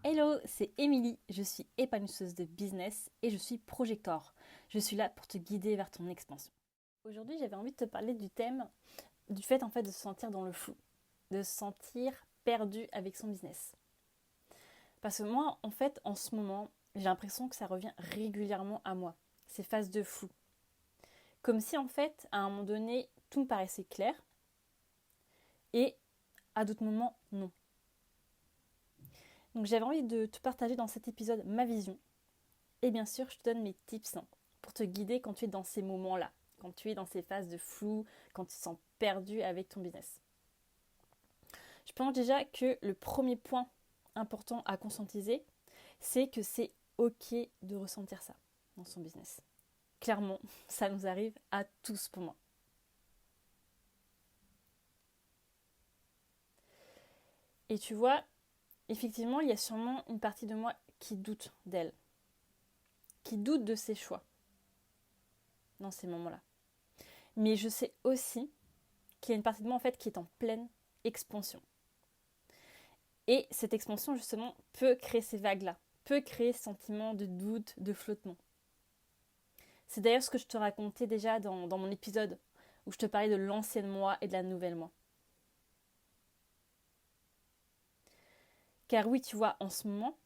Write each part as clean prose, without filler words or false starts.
Hello, c'est Émilie, je suis épanouisseuse de business et je suis projector. Je suis là pour te guider vers ton expansion. Aujourd'hui, j'avais envie de te parler du thème du fait de se sentir dans le flou, de se sentir perdu avec son business. Parce que moi, en ce moment, j'ai l'impression que ça revient régulièrement à moi, ces phases de flou. Comme si à un moment donné, tout me paraissait clair et à d'autres moments, non. Donc j'avais envie de te partager dans cet épisode ma vision. Et bien sûr, je te donne mes tips pour te guider quand tu es dans ces moments-là, quand tu es dans ces phases de flou, quand tu te sens perdu avec ton business. Je pense déjà que le premier point important à conscientiser, c'est que c'est ok de ressentir ça dans son business. Clairement, ça nous arrive à tous pour moi. Et tu vois, effectivement, il y a sûrement une partie de moi qui doute d'elle, qui doute de ses choix dans ces moments-là. Mais je sais aussi qu'il y a une partie de moi qui est en pleine expansion. Et cette expansion, justement, peut créer ces vagues-là, peut créer ce sentiment de doute, de flottement. C'est d'ailleurs ce que je te racontais déjà dans mon épisode, où je te parlais de l'ancienne moi et de la nouvelle moi. Car oui, tu vois, en ce moment,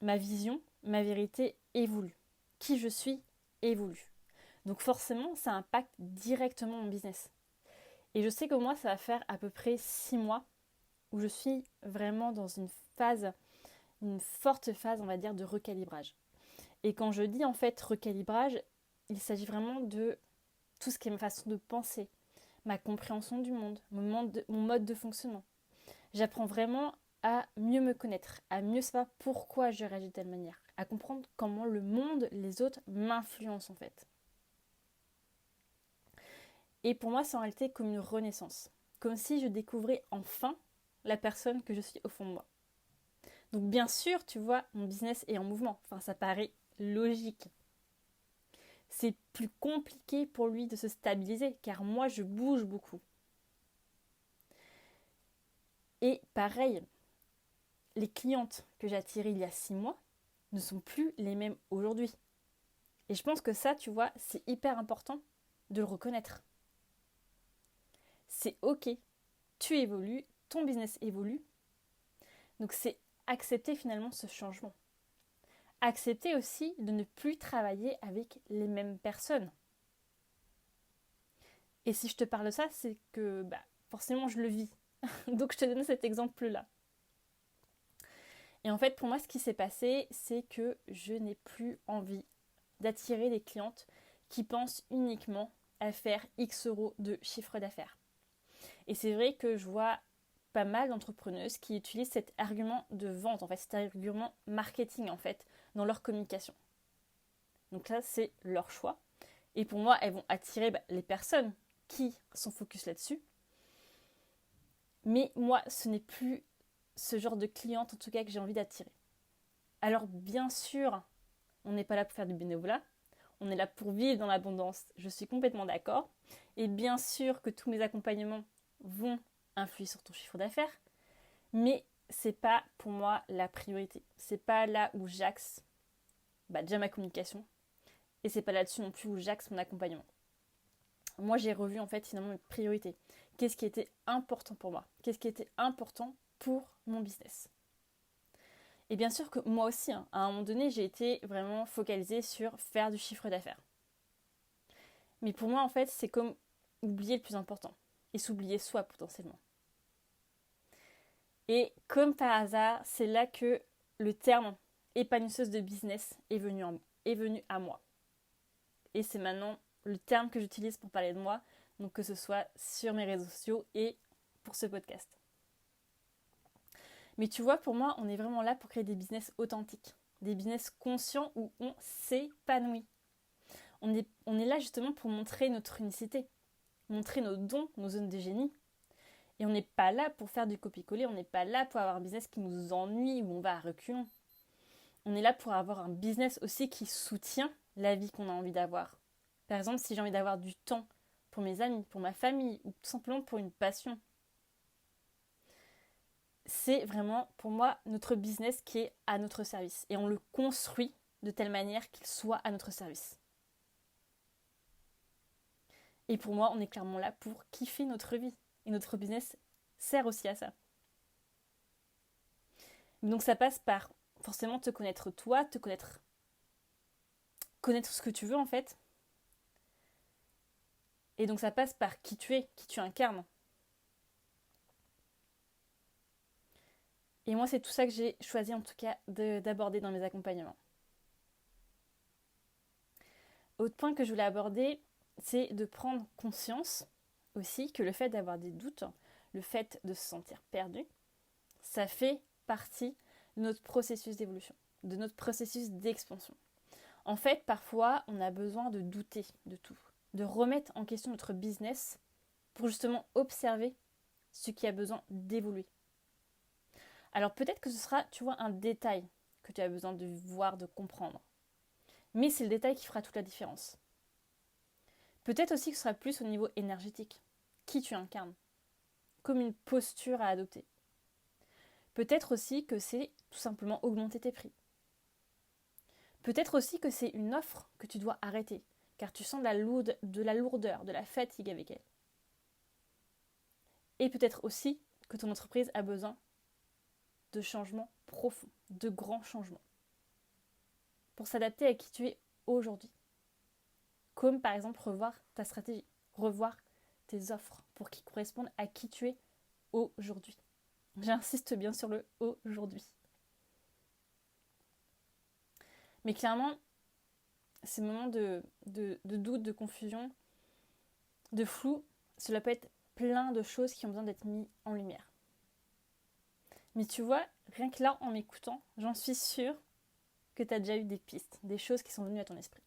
ma vision, ma vérité évolue. Qui je suis évolue. Donc forcément, ça impacte directement mon business. Et je sais que moi, ça va faire à peu près 6 mois où je suis vraiment dans une forte phase, on va dire, de recalibrage. Et quand je dis recalibrage, il s'agit vraiment de tout ce qui est ma façon de penser, ma compréhension du monde, mon mode de fonctionnement. J'apprends vraiment à mieux me connaître, à mieux savoir pourquoi je réagis de telle manière, à comprendre comment le monde, les autres m'influencent Et pour moi, c'est en réalité comme une renaissance, comme si je découvrais enfin la personne que je suis au fond de moi. Donc bien sûr, tu vois, mon business est en mouvement. Ça paraît logique. C'est plus compliqué pour lui de se stabiliser, car moi, je bouge beaucoup. Et pareil, les clientes que j'ai attirées il y a 6 mois ne sont plus les mêmes aujourd'hui. Et je pense que ça, tu vois, c'est hyper important de le reconnaître. C'est ok, tu évolues, ton business évolue. Donc c'est accepter finalement ce changement. Accepter aussi de ne plus travailler avec les mêmes personnes. Et si je te parle de ça, c'est que forcément je le vis. Donc je te donne cet exemple-là. Et pour moi, ce qui s'est passé, c'est que je n'ai plus envie d'attirer des clientes qui pensent uniquement à faire X euros de chiffre d'affaires. Et c'est vrai que je vois pas mal d'entrepreneuses qui utilisent cet argument de vente, cet argument marketing dans leur communication. Donc là, c'est leur choix. Et pour moi, elles vont attirer les personnes qui sont focus là-dessus. Mais moi, ce n'est plus ce genre de cliente, en tout cas, que j'ai envie d'attirer. Alors, bien sûr, on n'est pas là pour faire du bénévolat. On est là pour vivre dans l'abondance. Je suis complètement d'accord. Et bien sûr que tous mes accompagnements vont influer sur ton chiffre d'affaires. Mais c'est pas pour moi la priorité. C'est pas là où j'axe déjà ma communication. Et c'est pas là-dessus non plus où j'axe mon accompagnement. Moi, j'ai revu finalement mes priorités. Qu'est-ce qui était important pour moi? Qu'est-ce qui était important pour mon business? Et bien sûr que moi aussi, à un moment donné, j'ai été vraiment focalisée sur faire du chiffre d'affaires. Mais pour moi, c'est comme oublier le plus important et s'oublier soi potentiellement. Et comme par hasard, c'est là que le terme épanouisseuse de business est venu à moi. Et c'est maintenant le terme que j'utilise pour parler de moi, donc que ce soit sur mes réseaux sociaux et pour ce podcast. Mais tu vois, pour moi, on est vraiment là pour créer des business authentiques, des business conscients où on s'épanouit. On est là justement pour montrer notre unicité, montrer nos dons, nos zones de génie. Et on n'est pas là pour faire du copier-coller, on n'est pas là pour avoir un business qui nous ennuie, où on va à reculons. On est là pour avoir un business aussi qui soutient la vie qu'on a envie d'avoir. Par exemple, si j'ai envie d'avoir du temps pour mes amis, pour ma famille, ou tout simplement pour une passion. c'est vraiment pour moi notre business qui est à notre service. Et on le construit de telle manière qu'il soit à notre service. Et pour moi, on est clairement là pour kiffer notre vie. Et notre business sert aussi à ça. Donc ça passe par forcément te connaître toi, connaître ce que tu veux en fait. Et donc ça passe par qui tu es, qui tu incarnes. Et moi, c'est tout ça que j'ai choisi en tout cas d'aborder dans mes accompagnements. Autre point que je voulais aborder, c'est de prendre conscience aussi que le fait d'avoir des doutes, le fait de se sentir perdu, ça fait partie de notre processus d'évolution, de notre processus d'expansion. En fait, parfois, on a besoin de douter de tout, de remettre en question notre business pour justement observer ce qui a besoin d'évoluer. Alors peut-être que ce sera, tu vois, un détail que tu as besoin de voir, de comprendre. Mais c'est le détail qui fera toute la différence. Peut-être aussi que ce sera plus au niveau énergétique, qui tu incarnes, comme une posture à adopter. Peut-être aussi que c'est tout simplement augmenter tes prix. Peut-être aussi que c'est une offre que tu dois arrêter, car tu sens de la lourdeur, de la fatigue avec elle. Et peut-être aussi que ton entreprise a besoin de changements profonds, de grands changements, pour s'adapter à qui tu es aujourd'hui. Comme par exemple revoir ta stratégie, revoir tes offres pour qu'ils correspondent à qui tu es aujourd'hui. J'insiste bien sur le aujourd'hui. Mais clairement, ces moments de doute, de confusion, de flou, cela peut être plein de choses qui ont besoin d'être mises en lumière. Mais tu vois, rien que là, en m'écoutant, j'en suis sûre que tu as déjà eu des pistes, des choses qui sont venues à ton esprit.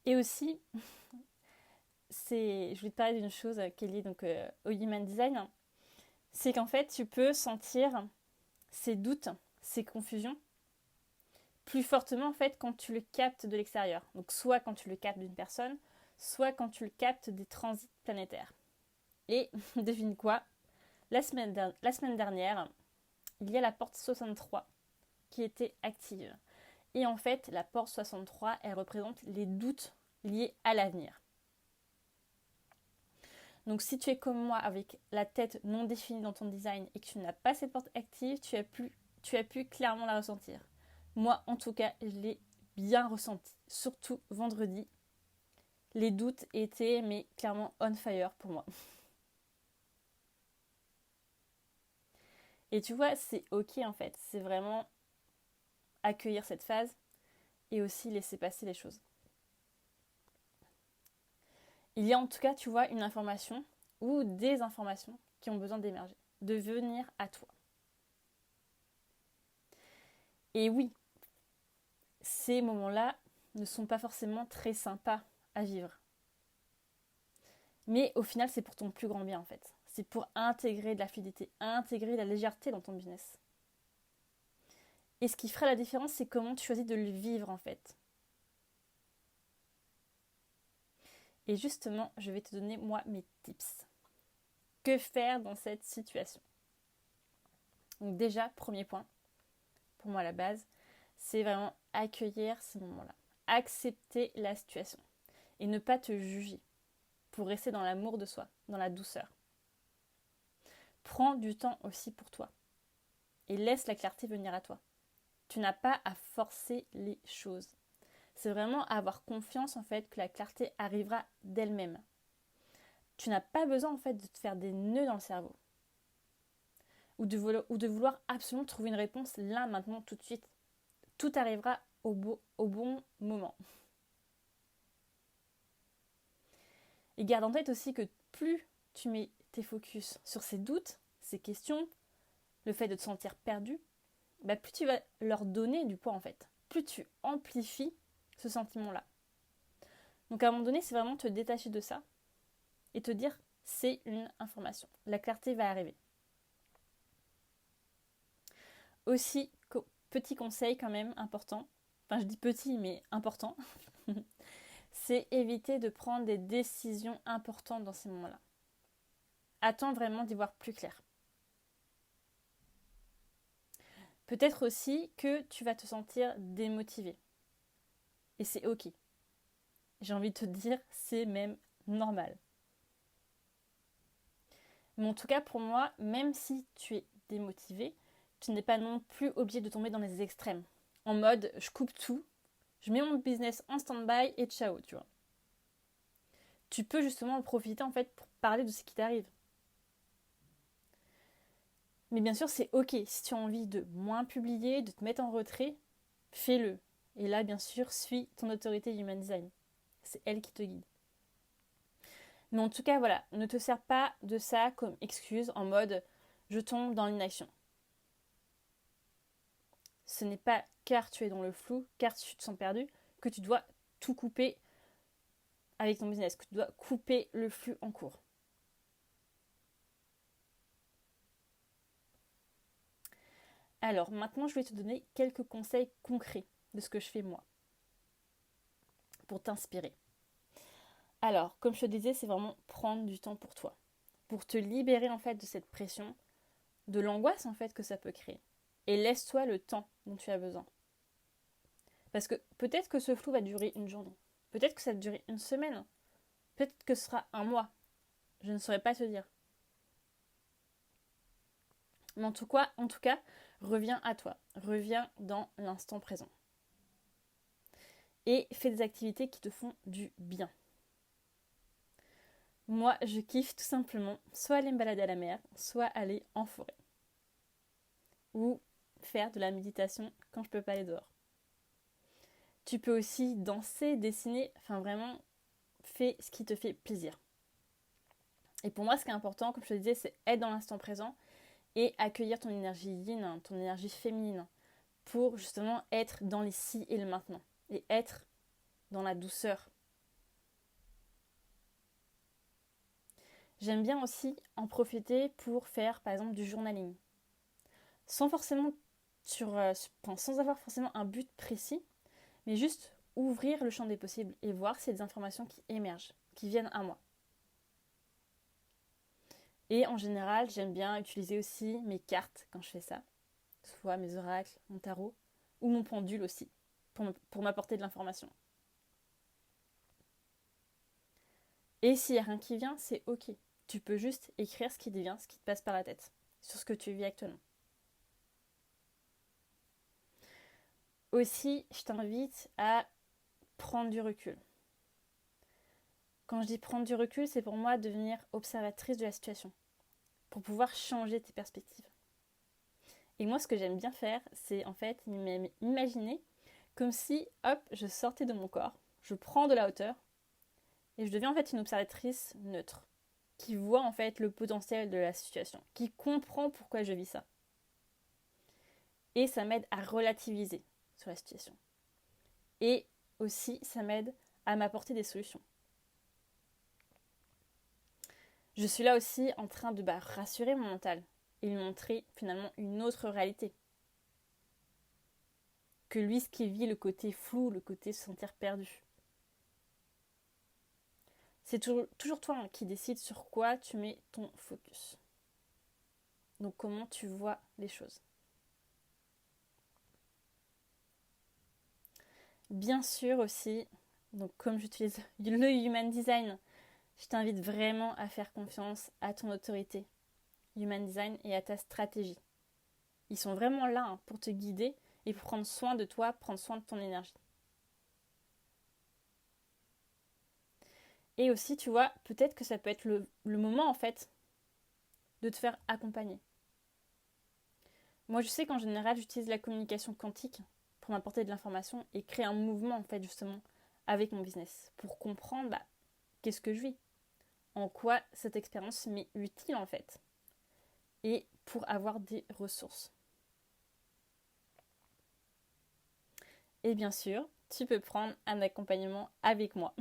Et aussi, je voulais te parler d'une chose qui est liée donc, au Human Design, c'est qu'en fait, tu peux sentir ces doutes, ces confusions, plus fortement en fait quand tu le captes de l'extérieur. Donc soit quand tu le captes d'une personne, soit quand tu le captes des transits planétaires. Et devine quoi, la semaine dernière, il y a la porte 63 qui était active. Et en fait, la porte 63, elle représente les doutes liés à l'avenir. Donc si tu es comme moi avec la tête non définie dans ton design et que tu n'as pas cette porte active, tu as pu clairement la ressentir. Moi, en tout cas, je l'ai bien ressenti. Surtout vendredi, les doutes étaient mais clairement on fire pour moi. Et tu vois, c'est ok en fait. C'est vraiment accueillir cette phase et aussi laisser passer les choses. Il y a en tout cas, tu vois, une information ou des informations qui ont besoin d'émerger, de venir à toi. Et oui, ces moments-là ne sont pas forcément très sympas à vivre. Mais au final, c'est pour ton plus grand bien en fait. C'est pour intégrer de la fluidité, intégrer de la légèreté dans ton business. Et ce qui fera la différence, c'est comment tu choisis de le vivre en fait. Et justement, je vais te donner moi mes tips. Que faire dans cette situation? Donc déjà, premier point, pour moi la base, c'est vraiment accueillir ces moments-là. Accepter la situation. Et ne pas te juger. Pour rester dans l'amour de soi, dans la douceur. Prends du temps aussi pour toi. Et laisse la clarté venir à toi. Tu n'as pas à forcer les choses. C'est vraiment avoir confiance en fait que la clarté arrivera d'elle-même. Tu n'as pas besoin en fait de te faire des nœuds dans le cerveau. Ou de vouloir absolument trouver une réponse là, maintenant, tout de suite. Tout arrivera au bon moment. Et garde en tête aussi que plus tu mets tes focus sur ces doutes, ces questions, le fait de te sentir perdu, plus tu vas leur donner du poids en fait. Plus tu amplifies ce sentiment-là. Donc à un moment donné, c'est vraiment te détacher de ça et te dire c'est une information. La clarté va arriver. Aussi, petit conseil quand même important, enfin je dis petit mais important, c'est éviter de prendre des décisions importantes dans ces moments-là. Attends vraiment d'y voir plus clair. Peut-être aussi que tu vas te sentir démotivé. Et c'est ok. J'ai envie de te dire, c'est même normal. Mais en tout cas, pour moi, même si tu es démotivé, tu n'es pas non plus obligé de tomber dans les extrêmes. En mode, je coupe tout, je mets mon business en stand-by et ciao, tu vois. Tu peux justement en profiter en fait pour parler de ce qui t'arrive. Mais bien sûr, c'est ok. Si tu as envie de moins publier, de te mettre en retrait, fais-le. Et là, bien sûr, suis ton autorité Human Design. C'est elle qui te guide. Mais en tout cas, voilà, ne te sers pas de ça comme excuse en mode je tombe dans l'inaction. Ce n'est pas car tu es dans le flou, car tu te sens perdu, que tu dois tout couper avec ton business, que tu dois couper le flux en cours. Alors maintenant, je vais te donner quelques conseils concrets de ce que je fais moi pour t'inspirer. Alors, comme je te disais, c'est vraiment prendre du temps pour toi, pour te libérer en fait de cette pression, de l'angoisse en fait que ça peut créer. Et laisse-toi le temps dont tu as besoin. Parce que peut-être que ce flou va durer une journée, peut-être que ça va durer une semaine, peut-être que ce sera un mois. Je ne saurais pas te dire. Mais en tout cas, reviens à toi, reviens dans l'instant présent. Et fais des activités qui te font du bien. Moi, je kiffe tout simplement soit aller me balader à la mer, soit aller en forêt. Ou faire de la méditation quand je peux pas aller dehors. Tu peux aussi danser, dessiner, enfin vraiment, fais ce qui te fait plaisir. Et pour moi, ce qui est important, comme je te disais, c'est être dans l'instant présent et accueillir ton énergie yin, ton énergie féminine, pour justement être dans l'ici et le maintenant, et être dans la douceur. J'aime bien aussi en profiter pour faire par exemple du journaling, sans forcément sans avoir forcément un but précis, mais juste ouvrir le champ des possibles et voir s'il y a des informations qui émergent, qui viennent à moi. Et en général, j'aime bien utiliser aussi mes cartes quand je fais ça, soit mes oracles, mon tarot, ou mon pendule aussi, pour m'apporter de l'information. Et s'il n'y a rien qui vient, c'est ok. Tu peux juste écrire ce qui te vient, ce qui te passe par la tête, sur ce que tu vis actuellement. Aussi, je t'invite à prendre du recul. Quand je dis prendre du recul, c'est pour moi devenir observatrice de la situation, pour pouvoir changer tes perspectives. Et moi, ce que j'aime bien faire, c'est en fait imaginer comme si, hop, je sortais de mon corps, je prends de la hauteur, et je deviens en fait une observatrice neutre, qui voit en fait le potentiel de la situation, qui comprend pourquoi je vis ça. Et ça m'aide à relativiser sur la situation. Et aussi, ça m'aide à m'apporter des solutions. Je suis là aussi en train de rassurer mon mental et lui montrer finalement une autre réalité. Que lui, ce qui vit le côté flou, le côté se sentir perdu. C'est toujours toi qui décides sur quoi tu mets ton focus. Donc comment tu vois les choses. Bien sûr aussi, donc comme j'utilise le Human Design, je t'invite vraiment à faire confiance à ton autorité Human Design et à ta stratégie. Ils sont vraiment là pour te guider et pour prendre soin de toi, prendre soin de ton énergie. Et aussi, tu vois, peut-être que ça peut être le moment en fait de te faire accompagner. Moi, je sais qu'en général, j'utilise la communication quantique pour m'apporter de l'information et créer un mouvement en fait justement avec mon business pour comprendre qu'est-ce que je vis, en quoi cette expérience m'est utile en fait et pour avoir des ressources. Et bien sûr, tu peux prendre un accompagnement avec moi.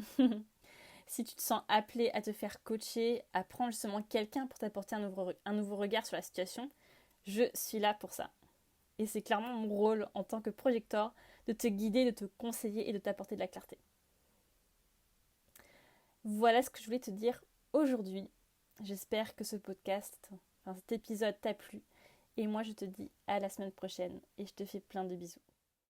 Si tu te sens appelé à te faire coacher, à prendre justement quelqu'un pour t'apporter un nouveau regard sur la situation, je suis là pour ça. Et c'est clairement mon rôle en tant que projecteur de te guider, de te conseiller et de t'apporter de la clarté. Voilà ce que je voulais te dire aujourd'hui. J'espère que cet épisode t'a plu. Et moi, je te dis à la semaine prochaine et je te fais plein de bisous.